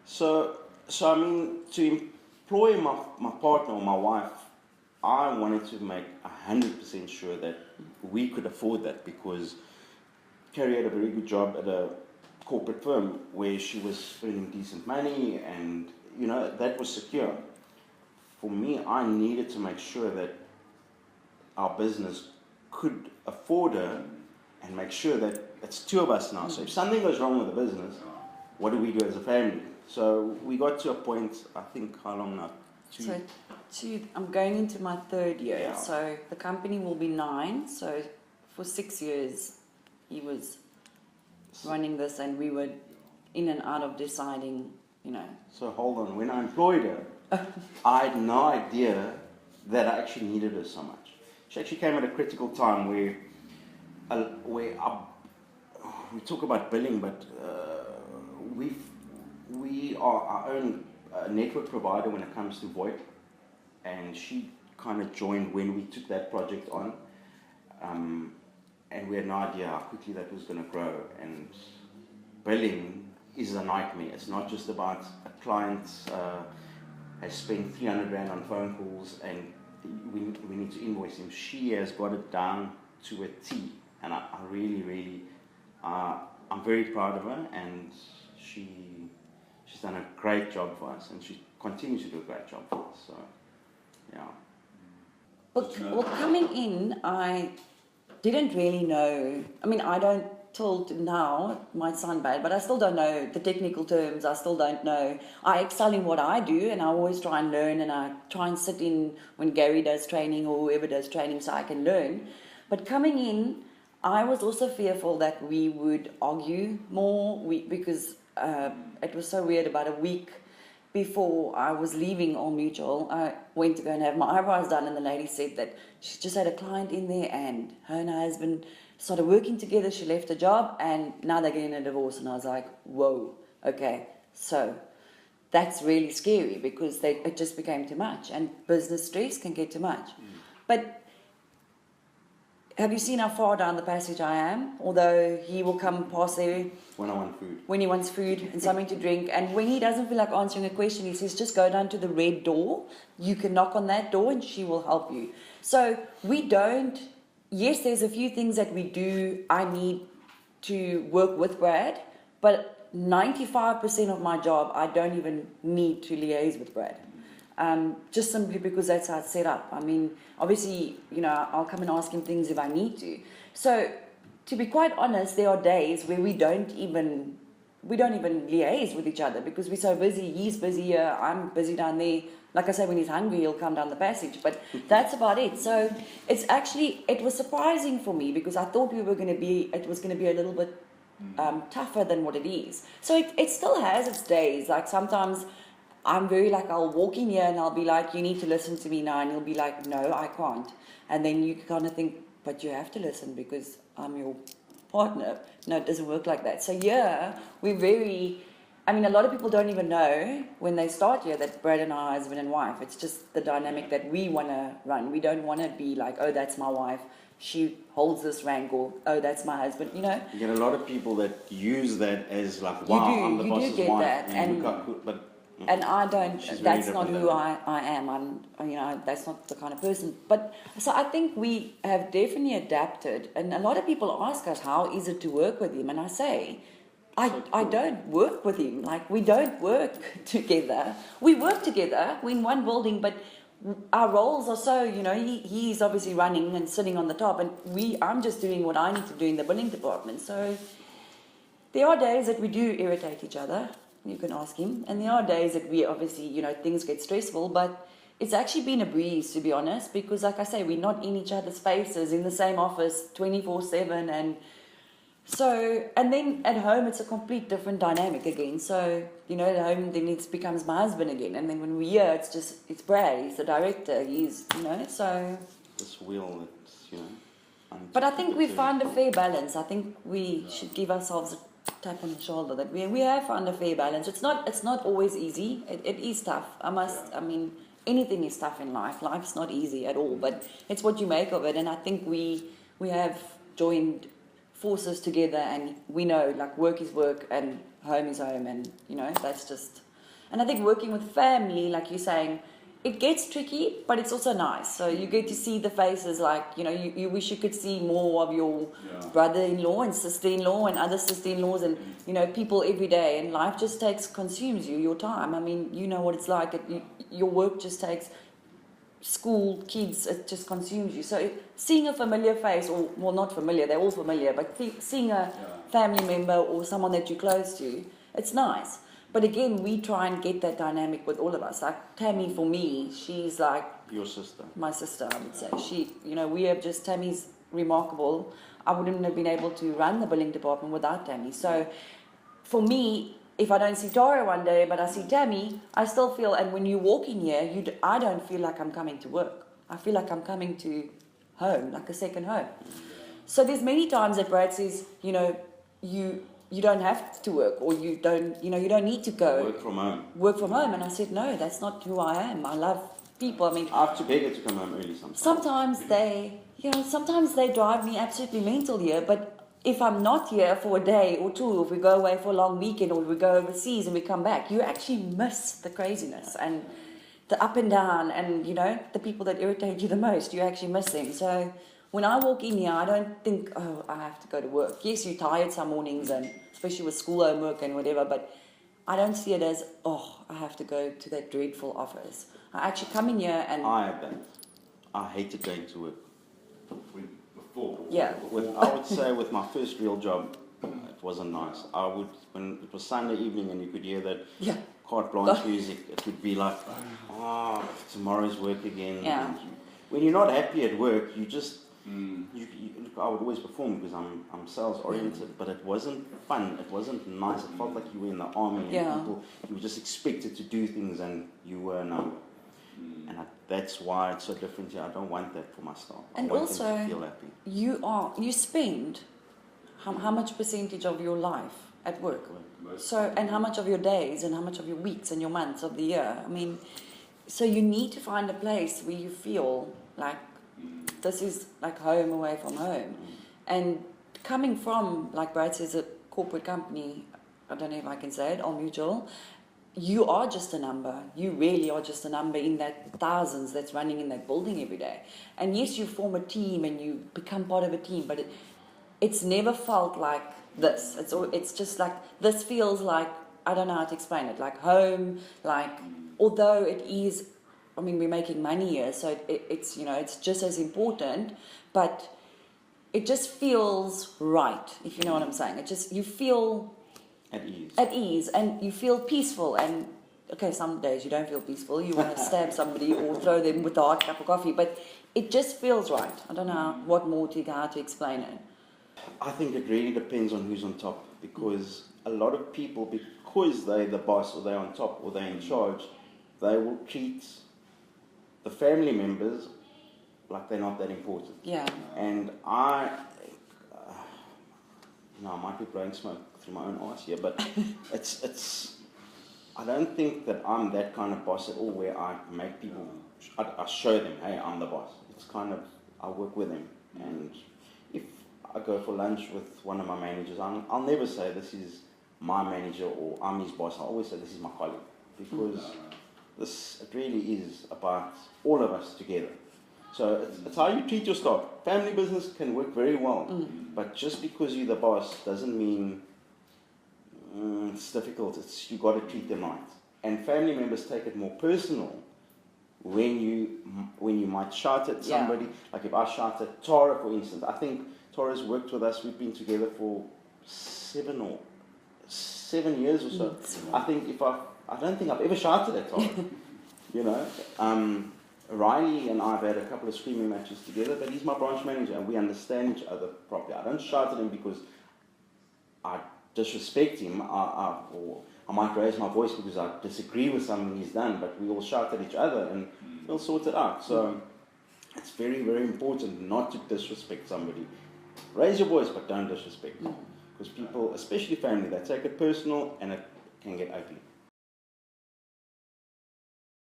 So I mean, to employ my partner or my wife, I wanted to make 100% sure that we could afford that, because Carrie had a very good job at a corporate firm where she was earning decent money, and that was secure. For me, I needed to make sure that our business could afford her, and make sure that it's two of us now. So if something goes wrong with the business, what do we do as a family? So we got to a point, I think, how long now? I'm going into my third year. Yeah. So the company will be 9. So for 6 years, he was running this, and we were in and out of deciding, So hold on, when I employed her, I had no idea that I actually needed her so much. She actually came at a critical time where we talk about billing, but we are our own network provider when it comes to VoIP, and she kind of joined when we took that project on, and we had no idea how quickly that was going to grow. And billing is a nightmare. It's not just about a client has spent 300 Rand on phone calls and we need to invoice him. She has got it down to a T, and I really, I'm very proud of her, and she's done a great job for us, and she continues to do a great job for us. So, yeah. Well, coming in, I didn't really know. I mean, I don't, till now, it might sound bad, but I still don't know the technical terms. I still don't know. I excel in what I do, and I always try and learn, and I try and sit in when Gary does training or whoever does training so I can learn. But coming in, I was also fearful that we would argue more because it was so weird. About a week before I was leaving All Mutual, I went to go and have my eyebrows done, and the lady said that she just had a client in there, and her husband started working together. She left her job, and now they're getting a divorce. And I was like, whoa, okay. So that's really scary, because it just became too much, and business stress can get too much. But have you seen how far down the passage I am? Although he will come past there when I want food. When he wants food and something to drink. And when he doesn't feel like answering a question, he says, just go down to the red door. You can knock on that door and she will help you. So we don't, yes, there's a few things that we do. I need to work with Brad, but 95% of my job, I don't even need to liaise with Brad. Just simply because that's how it's set up. I mean, obviously, I'll come and ask him things if I need to. So, to be quite honest, there are days where we don't even liaise with each other, because we're so busy. He's busy here, I'm busy down there. Like I say, when he's hungry, he'll come down the passage. But that's about it. So it was surprising for me, because I thought it was going to be a little bit tougher than what it is. So it still has its days. Like sometimes I'm very I'll walk in here and I'll be like, you need to listen to me now. And he'll be like, no, I can't. And then you kind of think, but you have to listen because I'm your partner. No, it doesn't work like that. So a lot of people don't even know when they start here that Brad and I are husband and wife. It's just the dynamic that we want to run. We don't want to be like, oh, that's my wife. She holds this rank, or oh, that's my husband. You get a lot of people that use that as like, wow, I'm the boss's wife. You do get that, and I don't. That's not who I am. That's not the kind of person. But so I think we have definitely adapted. And a lot of people ask us, how is it to work with him? And I say, I don't work with him. Like, we don't work together. We work together. We're in one building, but our roles are so, he's obviously running and sitting on the top, and I'm just doing what I need to do in the billing department. So there are days that we do irritate each other. You can ask him. And there are days that we obviously, things get stressful, but it's actually been a breeze, to be honest, because like I say, we're not in each other's faces in the same office 24/7. And then at home, it's a complete different dynamic again. So, at home, then it becomes my husband again. And then when we're here, it's Brad, he's the director, so. This wheel that's, But I think we found a fair balance. I think we should give ourselves a tap on the shoulder that we have found a fair balance. It's not always easy. It is tough. Anything is tough in life. Life's not easy at all, but it's what you make of it. And I think we have joined forces together, and we know work is work and home is home, and that's just And I think working with family, like you're saying, it gets tricky, but it's also nice. So you get to see the faces, like, you know, you wish you could see more of your brother-in-law and sister-in-law and other sister-in-laws and, you know, people every day. And life just consumes you, your time. I mean, you know what it's like. Your work just takes school, kids, it just consumes you. So seeing a familiar face, or, well, not familiar, they're all familiar, but seeing a family member or someone that you're close to, it's nice. But again, we try and get that dynamic with all of us. Like Tammy, for me, she's like Your sister. my sister, I would say. She, you know, we have just, Tammy's remarkable. I wouldn't have been able to run the billing department without Tammy. So for me, if I don't see Tara one day, but I see Tammy, I still feel, and when you walk in here, I don't feel like I'm coming to work. I feel like I'm coming to home, like a second home. So there's many times that Brad says, you know, you don't have to work, or you don't need to go. Work from home. And I said, no, that's not who I am. I love people. I mean, I have to beg her to come home early sometimes. Sometimes they drive me absolutely mental here, but if I'm not here for a day or two, if we go away for a long weekend, or we go overseas and we come back, you actually miss the craziness and the up and down, and, you know, the people that irritate you the most, you actually miss them. So when I walk in here, I don't think, oh, I have to go to work. Yes, you're tired some mornings, and especially with school homework and whatever, but I don't see it as, oh, I have to go to that dreadful office. I actually come in here and... I have that. I hated going to work. Before. Yeah. I would say with my first real job, it wasn't nice. When it was Sunday evening and you could hear that carte blanche music, it would be like, oh, tomorrow's work again. Yeah. When you're not happy at work, you just... I would always perform because I'm sales oriented, but it wasn't fun. It wasn't nice. It felt like you were in the army, and people, you were just expected to do things, and you were not. And that's why it's so different here. I don't want that for my staff. And I want also, them to feel happy. you spend how much percentage of your life at work? So, and how much of your days, and how much of your weeks and your months of the year? I mean, so you need to find a place where you feel like this is like home away from home. And coming from, like Brad says, a corporate company, I don't know if I can say it, All Mutual, you are just a number. You really are just a number in that thousands that's running in that building every day. And yes, you form a team and you become part of a team, but it's never felt like this. It's just like, this feels like, I don't know how to explain it, like home, like, although it is, I mean, we're making money here, so it's, you know, it's just as important, but it just feels right, if you know what I'm saying. It just, you feel at ease, and you feel peaceful. And okay, some days you don't feel peaceful, you want to stab somebody or throw them with a hot cup of coffee, but it just feels right. I don't know how to explain it. I think it really depends on who's on top, because a lot of people, because they're the boss, or they're on top, or they're in charge, they will treat the family members like they're not that important. Yeah. And I might be blowing smoke through my own arse here, but I don't think that I'm that kind of boss at all, where I make people, I show them, hey, I'm the boss. It's kind of, I work with them. And if I go for lunch with one of my managers, I'll never say this is my manager or I'm his boss. I always say this is my colleague, because it really is about all of us together. So it's how you treat your staff. Family business can work very well, but just because you're the boss doesn't mean it's difficult. You got to treat them right. And family members take it more personal when you might shout at somebody. Yeah. Like if I shout at Tara, for instance. I think Tara's worked with us. We've been together for 7 years or so. I don't think I've ever shouted at Tara. You know, Riley and I have had a couple of screaming matches together, but he's my branch manager and we understand each other properly. I don't shout at him because I disrespect him, or I might raise my voice because I disagree with something he's done, but we all shout at each other and we'll sort it out. So it's very, very important not to disrespect somebody. Raise your voice, but don't disrespect. Because people, especially family, they take it personal and it can get ugly.